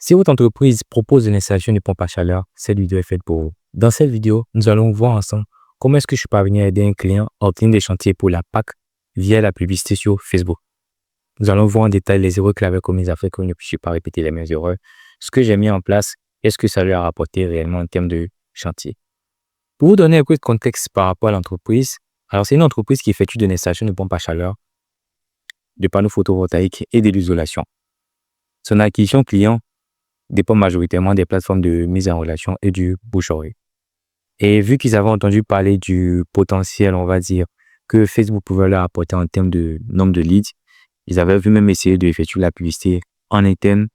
Si votre entreprise propose une installation de pompe à chaleur, cette vidéo est faite pour vous. Dans cette vidéo, nous allons voir ensemble comment est-ce que je suis parvenu à aider un client à obtenir des chantiers pour la PAC via la publicité sur Facebook. Nous allons voir en détail les erreurs qu'il avait commises afin que je ne puisse pas répéter les mêmes erreurs, ce que j'ai mis en place et ce que ça lui a rapporté réellement en termes de chantier. Pour vous donner un peu de contexte par rapport à l'entreprise, alors c'est une entreprise qui effectue une installation de pompe à chaleur, de panneaux photovoltaïques et de l'isolation. Son acquisition client dépend majoritairement des plateformes de mise en relation et du bouche-oreille. Et vu qu'ils avaient entendu parler du potentiel, on va dire, que Facebook pouvait leur apporter en termes de nombre de leads, ils avaient vu même essayer d'effectuer la publicité en interne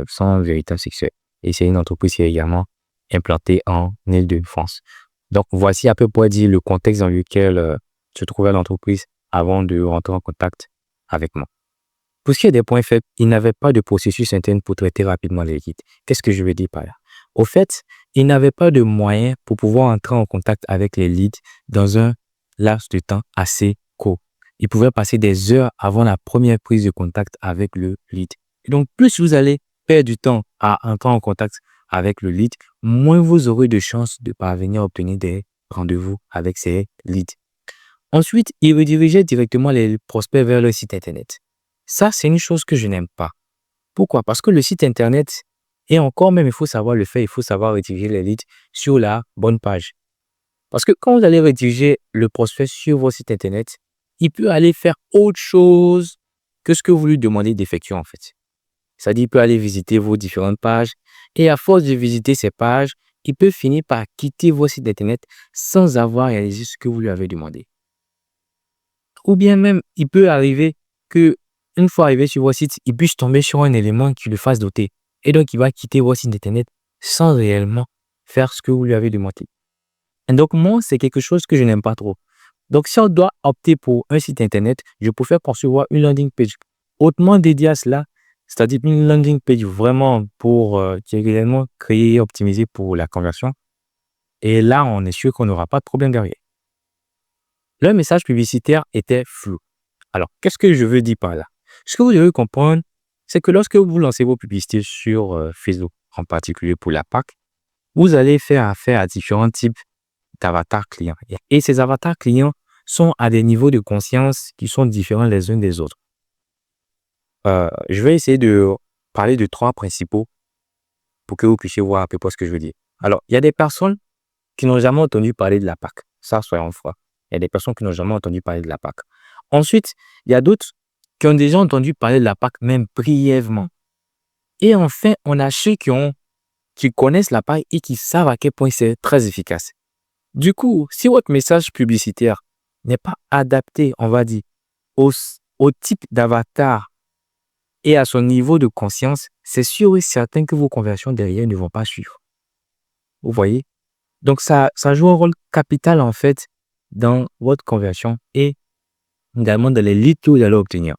sans véritable succès. Et c'est une entreprise qui est également implantée en Île-de-France. Donc, voici à peu près dire le contexte dans lequel se trouvait l'entreprise avant de rentrer en contact avec moi. Pour ce qui est des points faibles, il n'avait pas de processus interne pour traiter rapidement les leads. Qu'est-ce que je veux dire par là? Au fait, il n'avait pas de moyens pour pouvoir entrer en contact avec les leads dans un laps de temps assez court. Il pouvait passer des heures avant la première prise de contact avec le lead. Et donc, plus vous allez perdre du temps à entrer en contact avec le lead, moins vous aurez de chances de parvenir à obtenir des rendez-vous avec ces leads. Ensuite, il redirigeait directement les prospects vers le site Internet. Ça, c'est une chose que je n'aime pas. Pourquoi? Parce que le site Internet, et encore même, il faut savoir le faire, il faut savoir rediriger les leads sur la bonne page. Parce que quand vous allez rediriger le prospect sur votre site Internet, il peut aller faire autre chose que ce que vous lui demandez d'effectuer en fait. C'est-à-dire, il peut aller visiter vos différentes pages et à force de visiter ces pages, il peut finir par quitter votre site Internet sans avoir réalisé ce que vous lui avez demandé. Ou bien même, il peut arriver que une fois arrivé sur votre site, il puisse tomber sur un élément qui le fasse douter. Et donc, il va quitter votre site Internet sans réellement faire ce que vous lui avez demandé. Et donc, moi, c'est quelque chose que je n'aime pas trop. Donc, si on doit opter pour un site Internet, je préfère concevoir une landing page hautement dédiée à cela, c'est-à-dire une landing page vraiment pour qui est réellement créée et optimisée pour la conversion. Et là, on est sûr qu'on n'aura pas de problème derrière. Le message publicitaire était flou. Alors, qu'est-ce que je veux dire par là? Ce que vous devez comprendre, c'est que lorsque vous lancez vos publicités sur Facebook, en particulier pour la PAC, vous allez faire affaire à différents types d'avatars clients. Et ces avatars clients sont à des niveaux de conscience qui sont différents les uns des autres. Je vais essayer de parler de 3 principaux pour que vous puissiez voir à peu près ce que je veux dire. Alors, il y a des personnes qui n'ont jamais entendu parler de la PAC. Ça, soyons francs. Il y a des personnes qui n'ont jamais entendu parler de la PAC. Ensuite, il y a d'autres qui ont déjà entendu parler de la PAC, même brièvement. Et enfin, on a ceux qui connaissent la PAC et qui savent à quel point c'est très efficace. Du coup, si votre message publicitaire n'est pas adapté, on va dire, au type d'avatar et à son niveau de conscience, c'est sûr et certain que vos conversions derrière ne vont pas suivre. Vous voyez? Donc, ça joue un rôle capital, en fait, dans votre conversion et également dans les leads que vous allez obtenir.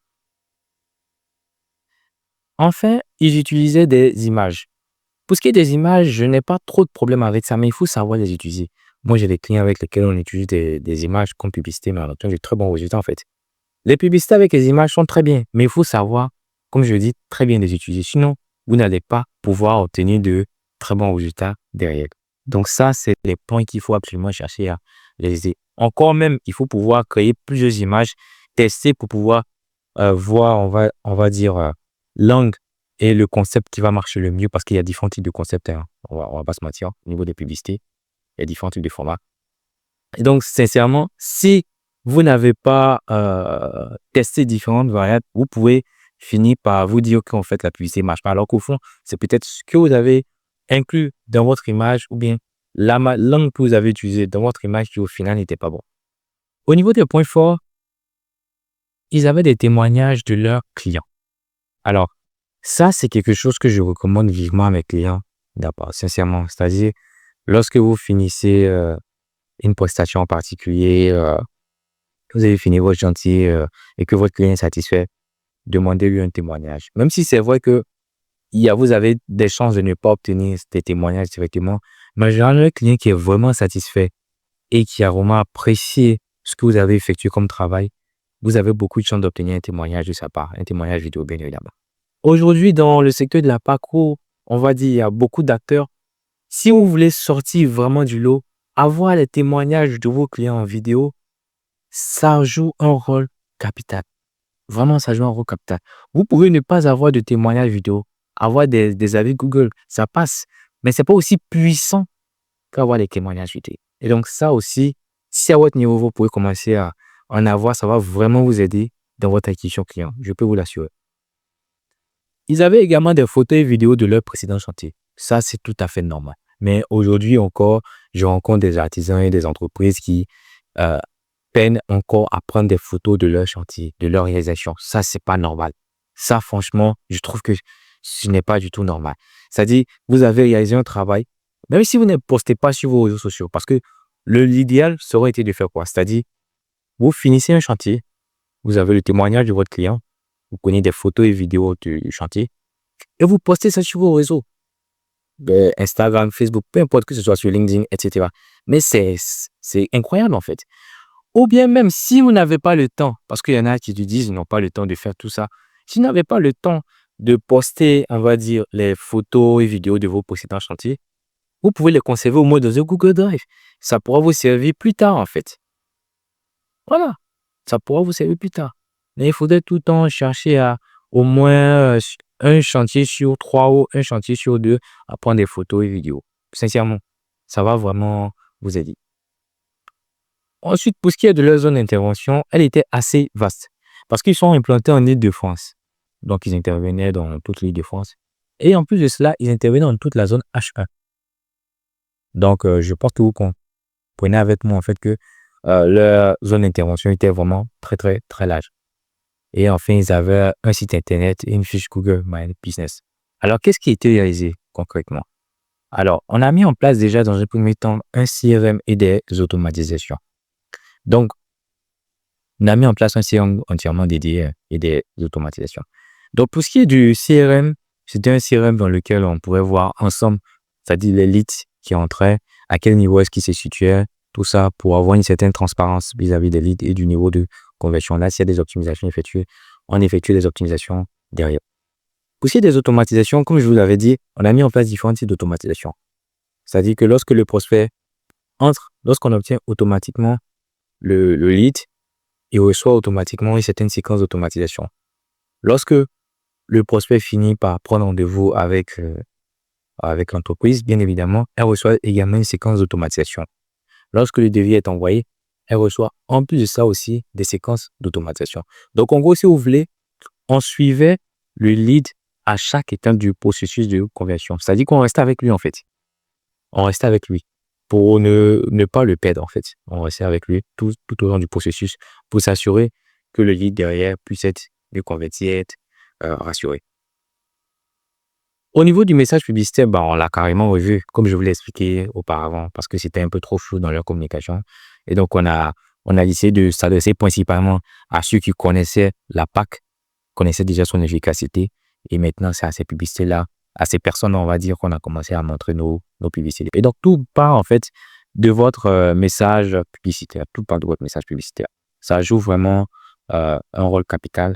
Enfin, ils utilisaient des images. Pour ce qui est des images, je n'ai pas trop de problème avec ça, mais il faut savoir les utiliser. Moi, j'ai des clients avec lesquels on utilise des images comme publicité, mais on obtient de très bons résultats, en fait. Les publicités avec les images sont très bien, mais il faut savoir, comme je dis, très bien les utiliser. Sinon, vous n'allez pas pouvoir obtenir de très bons résultats derrière. Donc ça, c'est les points qu'il faut absolument chercher à réaliser. Encore même, il faut pouvoir créer plusieurs images, tester pour pouvoir voir, on va dire, l'angle et le concept qui va marcher le mieux parce qu'il y a différents types de concepts. Hein. On va pas se mentir. Au niveau des publicités, il y a différents types de formats. Et donc, sincèrement, si vous n'avez pas testé différentes variantes, vous pouvez finir par vous dire qu'en fait, la publicité ne marche pas. Alors qu'au fond, c'est peut-être ce que vous avez inclus dans votre image ou bien la langue que vous avez utilisée dans votre image qui au final n'était pas bon. Au niveau des points forts, ils avaient des témoignages de leurs clients. Alors, ça, c'est quelque chose que je recommande vivement à mes clients d'abord, sincèrement. C'est-à-dire, lorsque vous finissez une prestation en particulier, vous avez fini votre chantier et que votre client est satisfait, demandez-lui un témoignage. Même si c'est vrai que vous avez des chances de ne pas obtenir des témoignages directement, mais en général, le client qui est vraiment satisfait et qui a vraiment apprécié ce que vous avez effectué comme travail, vous avez beaucoup de chances d'obtenir un témoignage de sa part, un témoignage vidéo bien évidemment. Aujourd'hui, dans le secteur de la PAC, où on va dire il y a beaucoup d'acteurs, si vous voulez sortir vraiment du lot, avoir les témoignages de vos clients en vidéo, ça joue un rôle capital. Vraiment, ça joue un rôle capital. Vous pouvez ne pas avoir de témoignages vidéo, avoir des avis Google, ça passe. Mais c'est pas aussi puissant qu'avoir les témoignages vidéo. Et donc, ça aussi, si à votre niveau, vous pouvez commencer à en avoir, ça va vraiment vous aider dans votre acquisition client. Je peux vous l'assurer. Ils avaient également des photos et vidéos de leur précédent chantier. Ça, c'est tout à fait normal. Mais aujourd'hui encore, je rencontre des artisans et des entreprises qui euh, peinent encore à prendre des photos de leur chantier, de leur réalisation. Ça, c'est pas normal. Ça, franchement, je trouve que ce n'est pas du tout normal. C'est-à-dire, vous avez réalisé un travail, même si vous ne postez pas sur vos réseaux sociaux, parce que l'idéal serait été de faire quoi? C'est-à-dire, vous finissez un chantier, vous avez le témoignage de votre client, vous prenez des photos et vidéos du chantier et vous postez ça sur vos réseaux. Instagram, Facebook, peu importe que ce soit sur LinkedIn, etc. Mais c'est incroyable en fait. Ou bien même si vous n'avez pas le temps, parce qu'il y en a qui te disent qu'ils n'ont pas le temps de faire tout ça. Si vous n'avez pas le temps de poster, on va dire, les photos et vidéos de vos précédents chantiers, vous pouvez les conserver au moins dans un Google Drive. Ça pourra vous servir plus tard en fait. Voilà, ça pourra vous servir plus tard. Mais il faudrait tout le temps chercher à au moins un chantier sur 3 ou un chantier sur 2 à prendre des photos et vidéos. Sincèrement, ça va vraiment vous aider. Ensuite, pour ce qui est de leur zone d'intervention, elle était assez vaste parce qu'ils sont implantés en Île-de-France. Donc, ils intervenaient dans toute l'Île-de-France. Et en plus de cela, ils intervenaient dans toute la zone H1. Donc, je pense que vous comprenez avec moi en fait que leur zone d'intervention était vraiment très, très, très large. Et enfin, ils avaient un site internet et une fiche Google My Business. Alors, qu'est-ce qui a été réalisé concrètement? Alors, on a mis en place déjà dans un premier temps un CRM et des automatisations. Donc, on a mis en place un CRM entièrement dédié et des automatisations. Donc, pour ce qui est du CRM, c'était un CRM dans lequel on pourrait voir ensemble, c'est-à-dire les leads qui entraient, à quel niveau est-ce qu'ils se situaient, tout ça pour avoir une certaine transparence vis-à-vis des leads et du niveau de conversion. Là, s'il y a des optimisations effectuées, on effectue des optimisations derrière. Pour ce qui est des automatisations, comme je vous l'avais dit, on a mis en place différents types d'automatisation. C'est-à-dire que lorsque le prospect entre, lorsqu'on obtient automatiquement le lead, il reçoit automatiquement une certaine séquence d'automatisation. Lorsque le prospect finit par prendre rendez-vous avec l'entreprise, bien évidemment, elle reçoit également une séquence d'automatisation. Lorsque le devis est envoyé, elle reçoit en plus de ça aussi des séquences d'automatisation. Donc, en gros, si vous voulez, on suivait le lead à chaque étape du processus de conversion. C'est-à-dire qu'on restait avec lui, en fait. On restait avec lui pour ne pas le perdre, en fait. On restait avec lui tout au long du processus pour s'assurer que le lead derrière puisse être converti, être rassuré. Au niveau du message publicitaire, on l'a carrément revu, comme je vous l'ai expliqué auparavant, parce que c'était un peu trop flou dans leur communication. Et donc, on a essayé de s'adresser principalement à ceux qui connaissaient la PAC, connaissaient déjà son efficacité. Et maintenant, c'est à ces publicités-là, à ces personnes, on va dire, qu'on a commencé à montrer nos publicités. Et donc, tout part, en fait, de votre message publicitaire. Tout part de votre message publicitaire. Ça joue vraiment un rôle capital.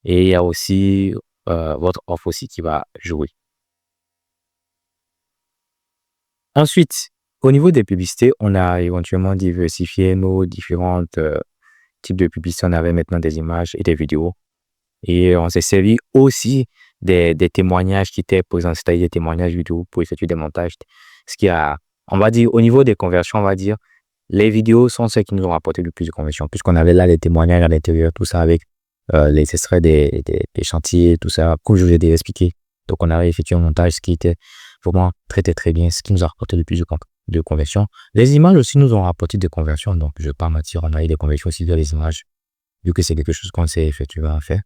Et il y a aussi votre offre aussi qui va jouer. Ensuite, au niveau des publicités, on a éventuellement diversifié nos différents types de publicités. On avait maintenant des images et des vidéos. Et on s'est servi aussi des témoignages qui étaient présents, c'est-à-dire des témoignages vidéo pour effectuer des montages. Ce qui a, on va dire, au niveau des conversions, on va dire, les vidéos sont celles qui nous ont rapporté le plus de conversions, puisqu'on avait là les témoignages à l'intérieur, tout ça avec les extraits des chantiers, tout ça, comme je vous ai déjà expliqué. Donc, on avait effectué un montage, ce qui était vraiment très, très, très bien, ce qui nous a rapporté le plus de conversions. Les images aussi nous ont rapporté des conversions, donc je ne vais pas mentir, on a eu des conversions aussi via les images, vu que c'est quelque chose qu'on sait effectivement faire.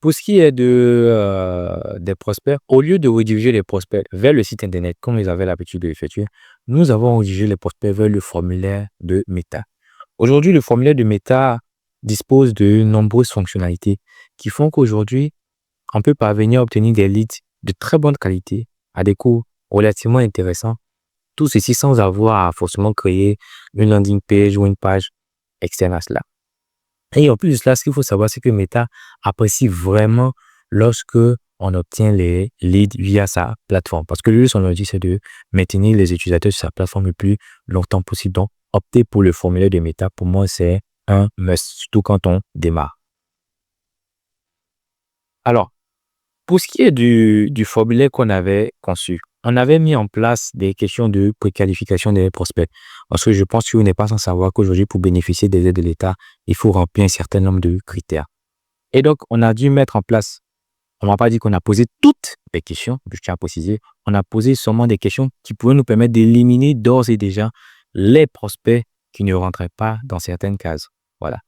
Pour ce qui est des prospects, au lieu de rediriger les prospects vers le site internet, comme ils avaient l'habitude de l'effectuer, nous avons redirigé les prospects vers le formulaire de Meta. Aujourd'hui, le formulaire de Meta dispose de nombreuses fonctionnalités qui font qu'aujourd'hui, on peut parvenir à obtenir des leads de très bonne qualité à des coûts relativement intéressants. Tout ceci sans avoir à forcément créer une landing page ou une page externe à cela. Et en plus de cela, ce qu'il faut savoir, c'est que Meta apprécie vraiment lorsque on obtient les leads via sa plateforme. Parce que lui, son objectif, c'est de maintenir les utilisateurs sur sa plateforme le plus longtemps possible. Donc, opter pour le formulaire de Meta, pour moi, c'est un must, surtout quand on démarre. Alors, pour ce qui est du formulaire qu'on avait conçu, on avait mis en place des questions de préqualification des prospects. Parce que je pense que vous n'êtes pas sans savoir qu'aujourd'hui, pour bénéficier des aides de l'État, il faut remplir un certain nombre de critères. Et donc, on a dû mettre en place, on ne m'a pas dit qu'on a posé toutes les questions, je tiens à préciser, on a posé seulement des questions qui pouvaient nous permettre d'éliminer d'ores et déjà les prospects qui ne rentraient pas dans certaines cases. Voilà.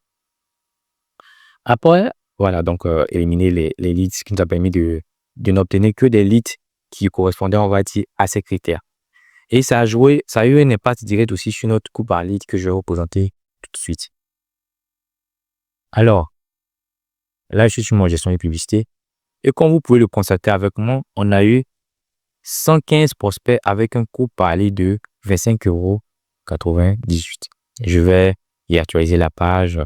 Après, voilà, donc éliminer les leads, ce qui nous a permis de n'obtenir que des leads qui correspondaient, on va dire, à ces critères. Et ça a eu un impact direct aussi sur notre coût par lead que je vais vous présenter tout de suite. Alors, là, je suis sur mon gestion de publicité. Et comme vous pouvez le constater avec moi, on a eu 115 prospects avec un coût par lead de 25,98 €. Je vais y actualiser la page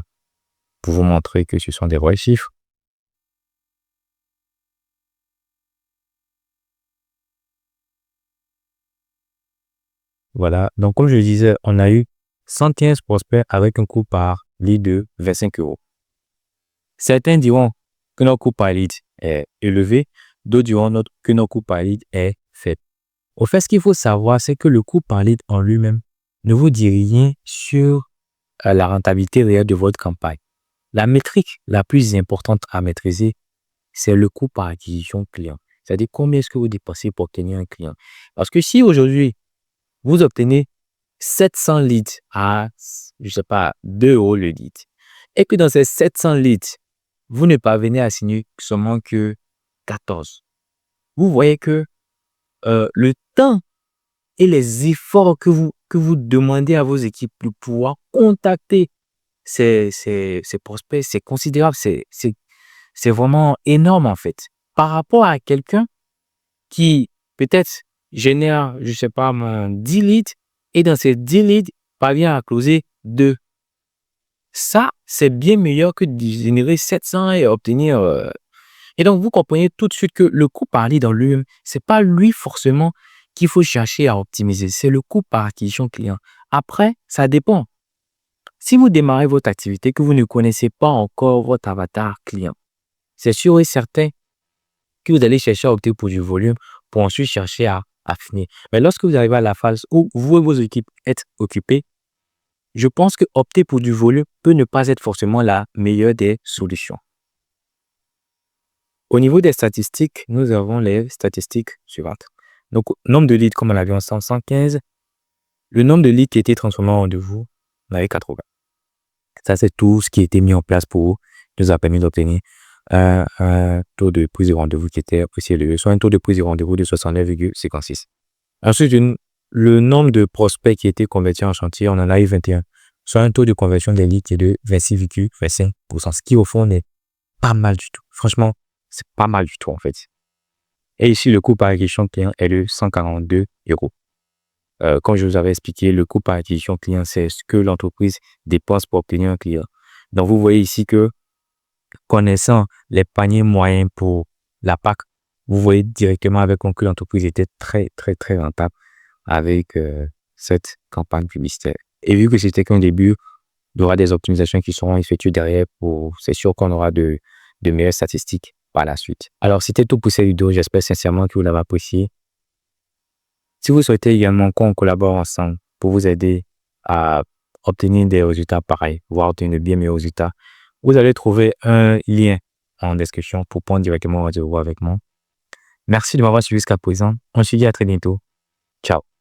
pour vous montrer que ce sont des vrais chiffres. Voilà, donc comme je le disais, on a eu 115 prospects avec un coût par lead de 25 €. Certains diront que notre coût par lead est élevé, d'autres diront que notre coût par lead est faible. Au fait, ce qu'il faut savoir, c'est que le coût par lead en lui-même ne vous dit rien sur la rentabilité réelle de votre campagne. La métrique la plus importante à maîtriser, c'est le coût par acquisition client. C'est-à-dire combien est-ce que vous dépensez pour obtenir un client. Parce que si aujourd'hui, vous obtenez 700 leads à, je ne sais pas, 2 € le lead, et que dans ces 700 leads, vous ne parvenez à signer seulement que 14. Vous voyez que le temps et les efforts que vous demandez à vos équipes de pouvoir contacter ces prospects, c'est considérable, c'est vraiment énorme en fait. Par rapport à quelqu'un qui peut-être génère, je ne sais pas, 10 leads et dans ces 10 leads parvient à closer 2. Ça, c'est bien meilleur que de générer 700 et obtenir. Et donc, vous comprenez tout de suite que le coût par lead dans lui-même, ce n'est pas lui forcément qu'il faut chercher à optimiser. C'est le coût par acquisition client. Après, ça dépend. Si vous démarrez votre activité, que vous ne connaissez pas encore votre avatar client, c'est sûr et certain que vous allez chercher à opter pour du volume pour ensuite chercher à affiner. Mais lorsque vous arrivez à la phase où vous et vos équipes êtes occupés, je pense que opter pour du volume peut ne pas être forcément la meilleure des solutions. Au niveau des statistiques, nous avons les statistiques suivantes. Donc, nombre de leads, comme on l'a vu ensemble, 115. Le nombre de leads qui a été transformé en rendez-vous, on avait 80. Ça, c'est tout ce qui a été mis en place pour nous a permis d'obtenir un taux de prise de rendez-vous qui était apprécié élevé, soit un taux de prise de rendez-vous de 69,56. Ensuite, le nombre de prospects qui étaient convertis en chantier, on en a eu 21. Soit un taux de conversion des leads qui est de 26,25%, ce qui au fond n'est pas mal du tout. Franchement, c'est pas mal du tout en fait. Et ici, le coût par acquisition client est de 142 €. Comme je vous avais expliqué, le coût par acquisition client, c'est ce que l'entreprise dépense pour obtenir un client. Donc, vous voyez ici que connaissant les paniers moyens pour la PAC, vous voyez directement avec que l'entreprise était très, très, très rentable avec cette campagne publicitaire. Et vu que c'était qu'un début, il y aura des optimisations qui seront effectuées derrière c'est sûr qu'on aura de meilleures statistiques par la suite. Alors, c'était tout pour cette vidéo. J'espère sincèrement que vous l'avez apprécié. Si vous souhaitez également qu'on collabore ensemble pour vous aider à obtenir des résultats pareils, voire obtenir de bien meilleurs résultats, vous allez trouver un lien en description pour prendre directement rendez-vous avec moi. Merci de m'avoir suivi jusqu'à présent. On se dit à très bientôt. Ciao.